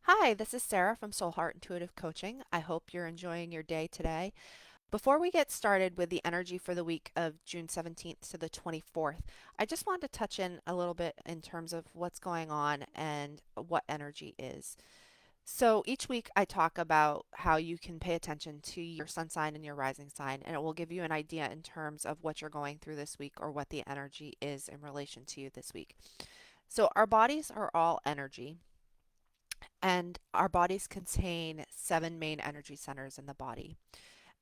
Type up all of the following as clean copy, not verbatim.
Hi, this is Sarah from Soul Heart Intuitive Coaching. I hope you're enjoying your day today. Before we get started with the energy for the week of June 17th to the 24th, I just wanted to touch in a little bit in terms of what's going on and what energy is. So each week I talk about how you can pay attention to your sun sign and your rising sign, and it will give you an idea in terms of what you're going through this week or what the energy is in relation to you this week. So our bodies are all energy. And our bodies contain seven main energy centers in the body.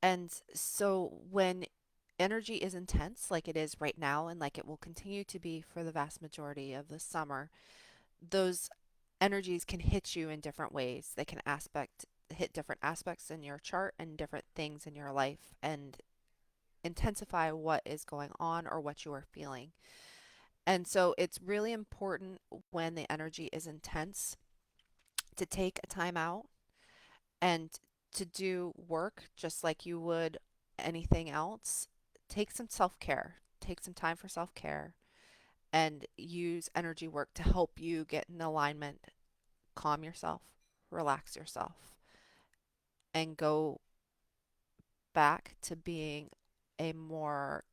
And so when energy is intense, like it is right now, and like it will continue to be for the vast majority of the summer, those energies can hit you in different ways. They can hit different aspects in your chart and different things in your life and intensify what is going on or what you are feeling. And so it's really important when the energy is intense to take a time out and to do work just like you would anything else. Take some self care, take some time for self care, and use energy work to help you get in alignment, calm yourself, relax yourself, and go back to being a more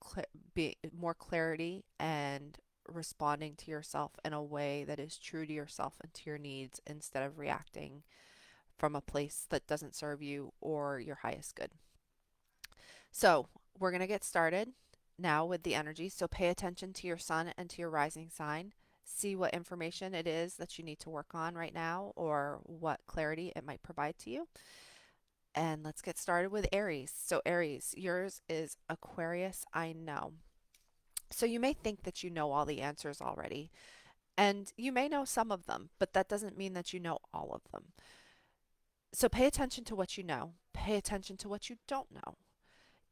clarity and responding to yourself in a way that is true to yourself and to your needs instead of reacting from a place that doesn't serve you or your highest good. So we're going to get started now with the energy. So pay attention to your sun and to your rising sign. See what information it is that you need to work on right now or what clarity it might provide to you. And let's get started with Aries. So, Aries, yours is Aquarius, I know. So, you may think that you know all the answers already, and you may know some of them, but that doesn't mean that you know all of them. So, pay attention to what you know, pay attention to what you don't know.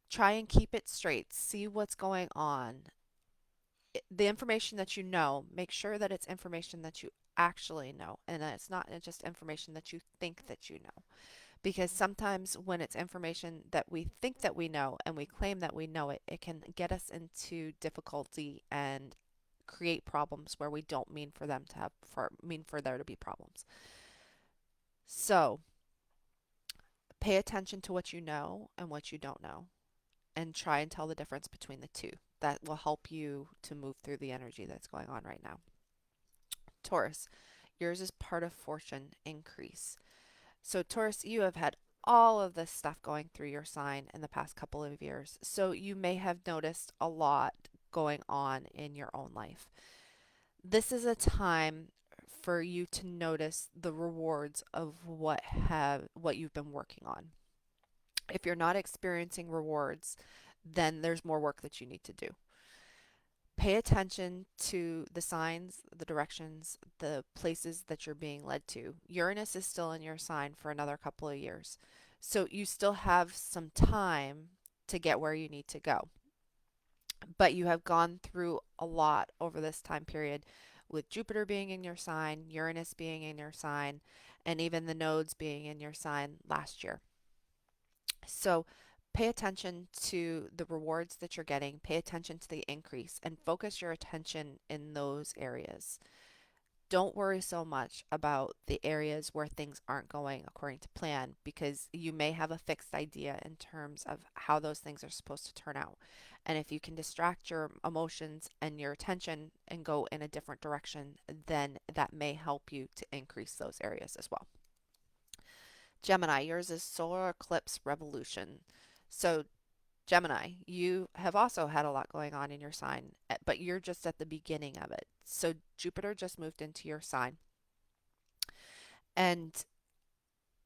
Try and keep it straight. See what's going on. The information that you know, make sure that it's information that you actually know and that it's not just information that you think that you know. Because sometimes when it's information that we think that we know and we claim that we know it, it can get us into difficulty and create problems where we don't mean for there to be problems. So, pay attention to what you know and what you don't know and try and tell the difference between the two. That will help you to move through the energy that's going on right now. Taurus, yours is part of fortune increase. So, Taurus, you have had all of this stuff going through your sign in the past couple of years. So, you may have noticed a lot going on in your own life. This is a time for you to notice the rewards of what you've been working on. If you're not experiencing rewards, then there's more work that you need to do. Pay attention to the signs, the directions, the places that you're being led to. Uranus is still in your sign for another couple of years. So you still have some time to get where you need to go. But you have gone through a lot over this time period with Jupiter being in your sign, Uranus being in your sign, and even the nodes being in your sign last year. So pay attention to the rewards that you're getting, pay attention to the increase, and focus your attention in those areas. Don't worry so much about the areas where things aren't going according to plan because you may have a fixed idea in terms of how those things are supposed to turn out. And if you can distract your emotions and your attention and go in a different direction, then that may help you to increase those areas as well. Gemini, yours is solar eclipse revolution. So, Gemini, you have also had a lot going on in your sign, but you're just at the beginning of it. So, Jupiter just moved into your sign, and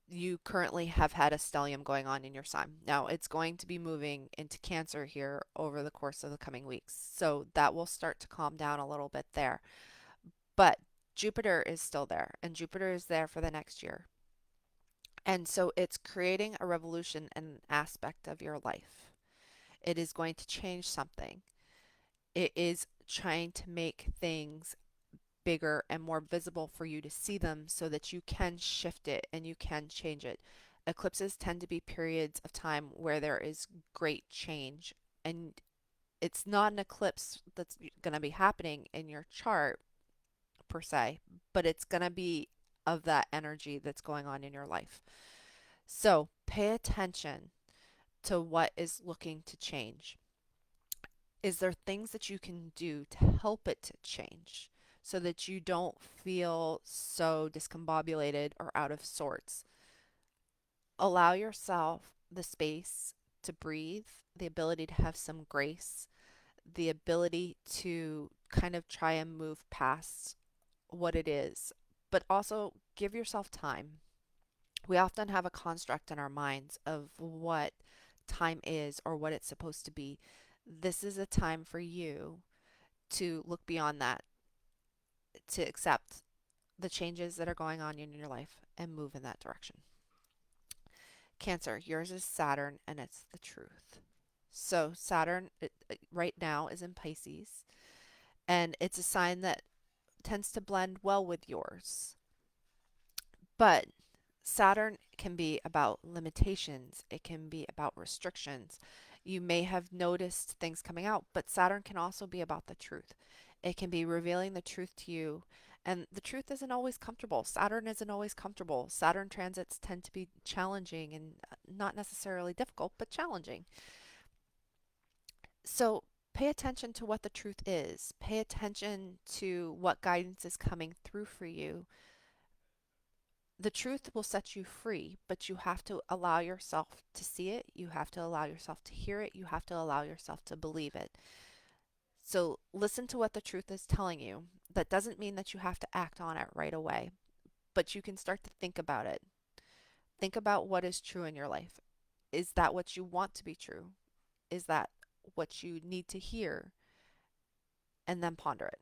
you currently have had a stellium going on in your sign. Now, it's going to be moving into Cancer here over the course of the coming weeks. So, that will start to calm down a little bit there. But Jupiter is still there, and Jupiter is there for the next year. And so, it's creating a revolution in an aspect of your life. It is going to change something. It is trying to make things bigger and more visible for you to see them so that you can shift it and you can change it. Eclipses tend to be periods of time where there is great change, and it's not an eclipse that's going to be happening in your chart per se, but it's going to be of that energy that's going on in your life. So pay attention to what is looking to change. Is there things that you can do to help it to change so that you don't feel so discombobulated or out of sorts? Allow yourself the space to breathe, the ability to have some grace, the ability to kind of try and move past what it is, but also give yourself time. We often have a construct in our minds of what time is or what it's supposed to be. This is a time for you to look beyond that, to accept the changes that are going on in your life and move in that direction. Cancer, yours is Saturn and it's the truth. So, Saturn right now is in Pisces, and it's a sign that tends to blend well with yours. But Saturn can be about limitations, it can be about restrictions. You may have noticed things coming out, but Saturn can also be about the truth. It can be revealing the truth to you. And the truth isn't always comfortable. Saturn isn't always comfortable. Saturn transits tend to be challenging and not necessarily difficult, but challenging. So pay attention to what the truth is. Pay attention to what guidance is coming through for you. The truth will set you free, but you have to allow yourself to see it. You have to allow yourself to hear it. You have to allow yourself to believe it. So listen to what the truth is telling you. That doesn't mean that you have to act on it right away, but you can start to think about it. Think about what is true in your life. Is that what you want to be true? Is that what you need to hear? And then ponder it.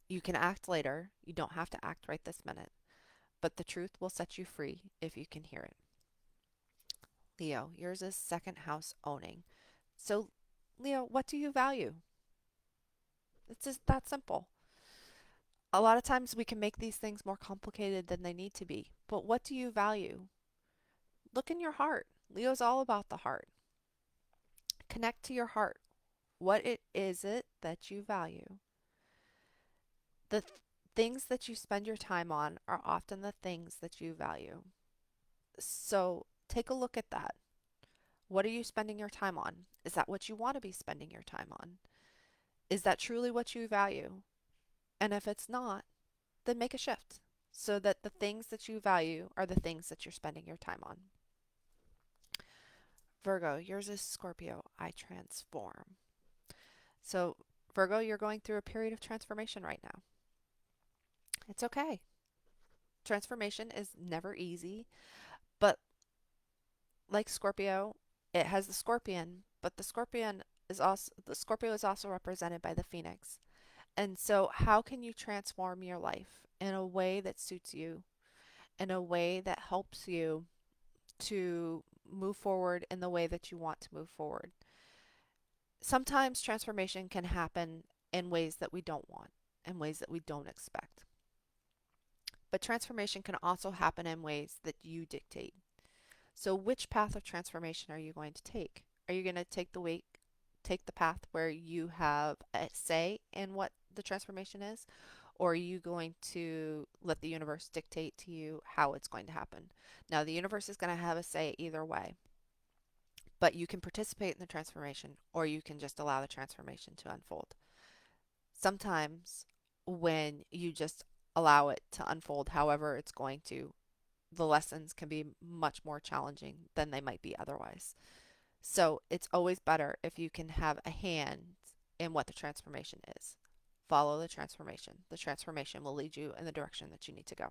You can act later. You don't have to act right this minute, but the truth will set you free if you can hear it. Leo, yours is second house owning. So, Leo, what do you value? It's just that simple. A lot of times we can make these things more complicated than they need to be. But what do you value? Look in your heart. Leo's all about the heart. Connect to your heart. What it is it that you value? The things that you spend your time on are often the things that you value. So take a look at that. What are you spending your time on? Is that what you want to be spending your time on? Is that truly what you value? And if it's not, then make a shift so that the things that you value are the things that you're spending your time on. Virgo, yours is Scorpio. I transform. So, Virgo, you're going through a period of transformation right now. It's okay. Transformation is never easy, but like Scorpio, it has the scorpion, but the Scorpio is also represented by the phoenix. And so, how can you transform your life in a way that suits you, in a way that helps you to move forward in the way that you want to move forward? Sometimes transformation can happen in ways that we don't want, in ways that we don't expect. But transformation can also happen in ways that you dictate. So, which path of transformation are you going to take? Are you going to take the path where you have a say in what the transformation is? Or are you going to let the universe dictate to you how it's going to happen? Now, the universe is going to have a say either way, but you can participate in the transformation or you can just allow the transformation to unfold. Sometimes, when you just allow it to unfold however it's going to, the lessons can be much more challenging than they might be otherwise. So it's always better if you can have a hand in what the transformation is. Follow the transformation. The transformation will lead you in the direction that you need to go.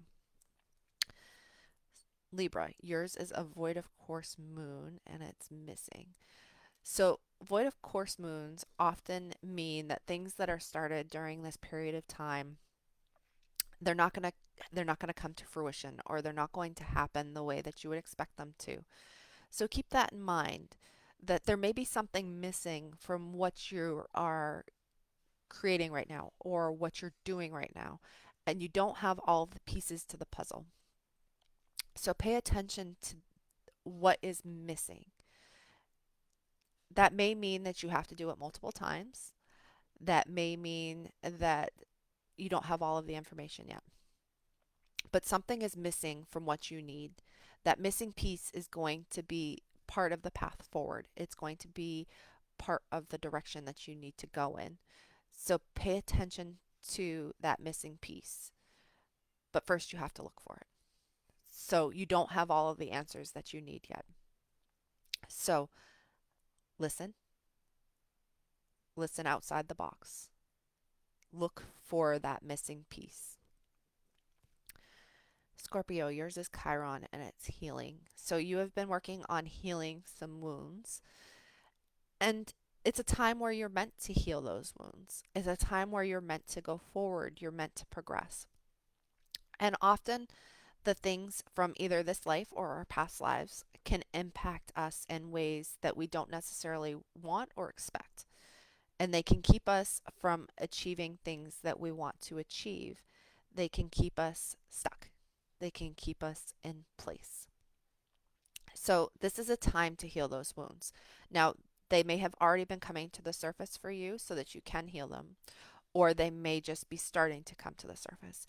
Libra, yours is a void of course moon and it's missing. So, void of course moons often mean that things that are started during this period of time, they're not going to they're not going to come to fruition, or they're not going to happen the way that you would expect them to. So keep that in mind, that there may be something missing from what you are creating right now or what you're doing right now, and you don't have all the pieces to the puzzle. So pay attention to what is missing. That may mean that you have to do it multiple times. That may mean that you don't have all of the information yet. but something is missing from what you need. That missing piece is going to be part of the path forward. It's going to be part of the direction that you need to go in. So pay attention to that missing piece. But first, you have to look for it. So you don't have all of the answers that you need yet. So listen, listen outside the box. Look for that missing piece. Scorpio, yours is Chiron and it's healing. So you have been working on healing some wounds. And it's a time where you're meant to heal those wounds. It's a time where you're meant to go forward. You're meant to progress. And often the things from either this life or our past lives can impact us in ways that we don't necessarily want or expect. And they can keep us from achieving things that we want to achieve. They can keep us stuck. They can keep us in place. So, this is a time to heal those wounds. Now, they may have already been coming to the surface for you so that you can heal them, or they may just be starting to come to the surface.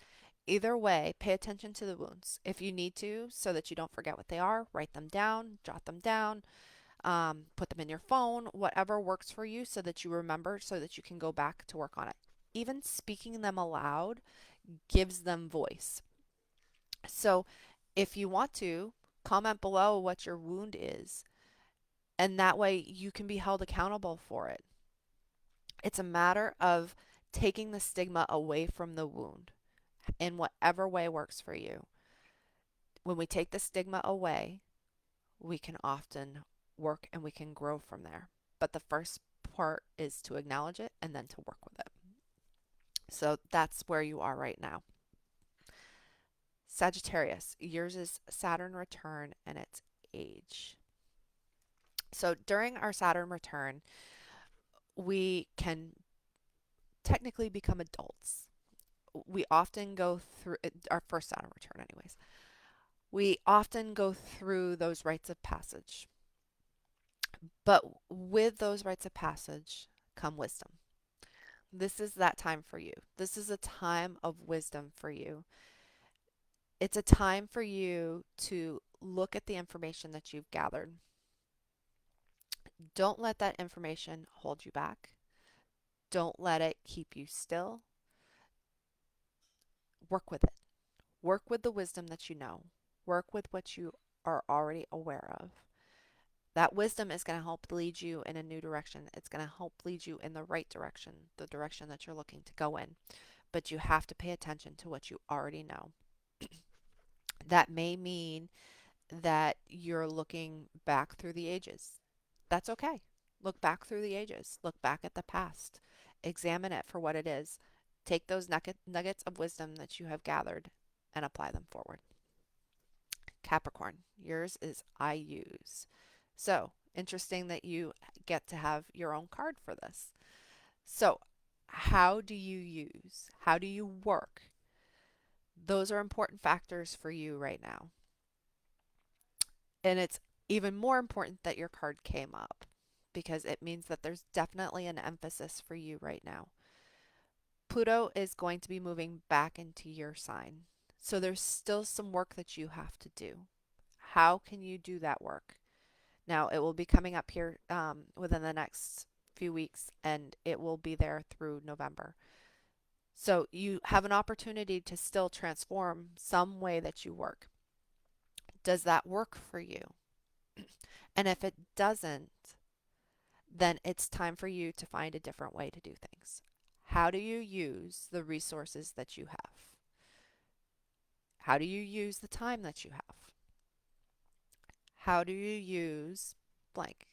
Either way, pay attention to the wounds. If you need to, so that you don't forget what they are, write them down, jot them down, put them in your phone, whatever works for you so that you remember, so that you can go back to work on it. Even speaking them aloud gives them voice. So if you want to, comment below what your wound is, and that way you can be held accountable for it. It's a matter of taking the stigma away from the wound in whatever way works for you. When we take the stigma away, we can often work and we can grow from there. But the first part is to acknowledge it and then to work with it. So that's where you are right now. Sagittarius, yours is Saturn return and it's age. So during our Saturn return, we can technically become adults. We often go through our first Saturn return, anyways. We often go through those rites of passage. But with those rites of passage come wisdom. This is that time for you. This is a time of wisdom for you. It's a time for you to look at the information that you've gathered. Don't let that information hold you back. Don't let it keep you still. Work with it. Work with the wisdom that you know. Work with what you are already aware of. That wisdom is going to help lead you in a new direction. It's going to help lead you in the right direction, the direction that you're looking to go in. But you have to pay attention to what you already know. That may mean that you're looking back through the ages. That's okay. Look back through the ages. Look back at the past. Examine it for what it is. Take those nuggets of wisdom that you have gathered and apply them forward. Capricorn, yours is I use. So, interesting that you get to have your own card for this. So, how do you use? How do you work? Those are important factors for you right now. And it's even more important that your card came up because it means that there's definitely an emphasis for you right now. Pluto is going to be moving back into your sign. So there's still some work that you have to do. How can you do that work? Now, it will be coming up here within the next few weeks, and it will be there through November. So you have an opportunity to still transform some way that you work. Does that work for you? And if it doesn't, then it's time for you to find a different way to do things. How do you use the resources that you have? How do you use the time that you have? How do you use blank?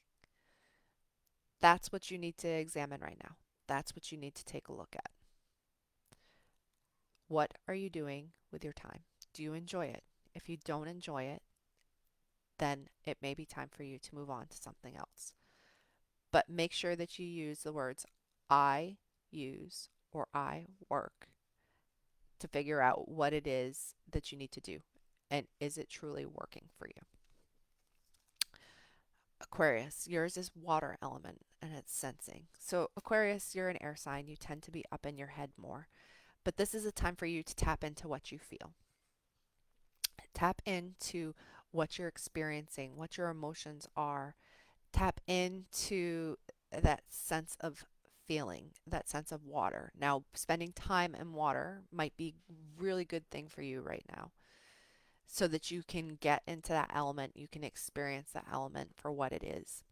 That's what you need to examine right now. That's what you need to take a look at. What are you doing with your time? Do you enjoy it? If you don't enjoy it, then it may be time for you to move on to something else. But make sure that you use the words I use or I work to figure out what it is that you need to do. And is it truly working for you? Aquarius, yours is water element and it's sensing. So, Aquarius, you're an air sign. You tend to be up in your head more. But this is a time for you to tap into what you feel. Tap into what you're experiencing, what your emotions are. Tap into that sense of feeling, that sense of water. Now, spending time in water might be a really good thing for you right now so that you can get into that element, you can experience that element for what it is.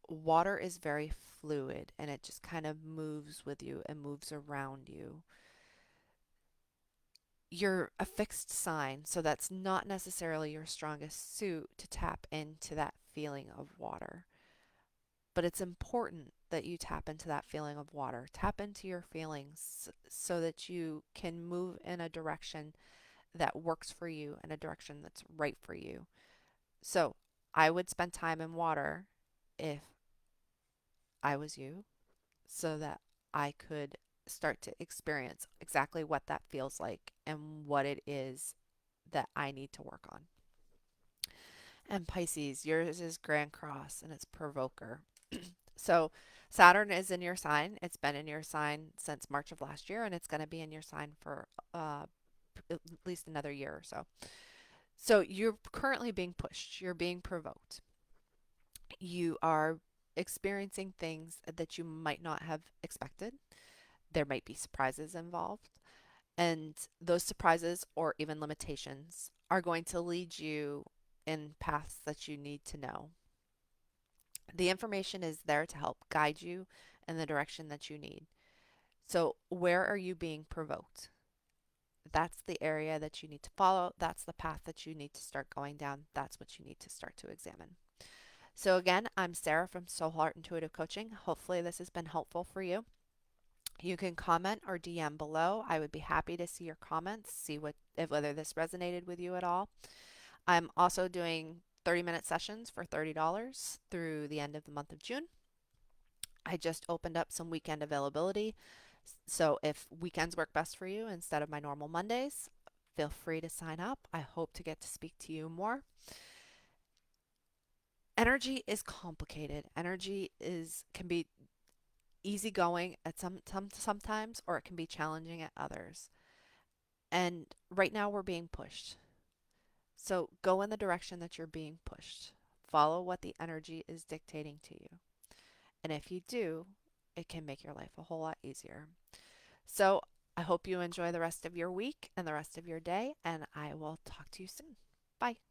Water is very fluid and it just kind of moves with you and moves around you. You're a fixed sign, so that's not necessarily your strongest suit to tap into that feeling of water. But it's important that you tap into that feeling of water. Tap into your feelings so that you can move in a direction that works for you and a direction that's right for you. So I would spend time in water if I was you so that I could start to experience exactly what that feels like and what it is that I need to work on. And Pisces, yours is Grand Cross and it's Provoker. So Saturn is in your sign. It's been in your sign since March of last year and it's going to be in your sign for uh, at least another year or so. So you're currently being pushed, you're being provoked. You are experiencing things that you might not have expected. There might be surprises involved. And those surprises or even limitations are going to lead you in paths that you need to know. The information is there to help guide you in the direction that you need. So, where are you being provoked? That's the area that you need to follow. That's the path that you need to start going down. That's what you need to start to examine. So, again, I'm Sarah from Soul Heart Intuitive Coaching. Hopefully, this has been helpful for you. You can comment or DM below. I would be happy to see your comments, see whether this resonated with you at all. I'm also doing 30-minute sessions for $30 through the end of the month of June. I just opened up some weekend availability. So if weekends work best for you instead of my normal Mondays, feel free to sign up. I hope to get to speak to you more. Energy is complicated. Energy is can be easygoing at sometimes or it can be challenging at others. And right now we're being pushed. So go in the direction that you're being pushed. Follow what the energy is dictating to you. And if you do, it can make your life a whole lot easier. So I hope you enjoy the rest of your week and the rest of your day, and I will talk to you soon. Bye.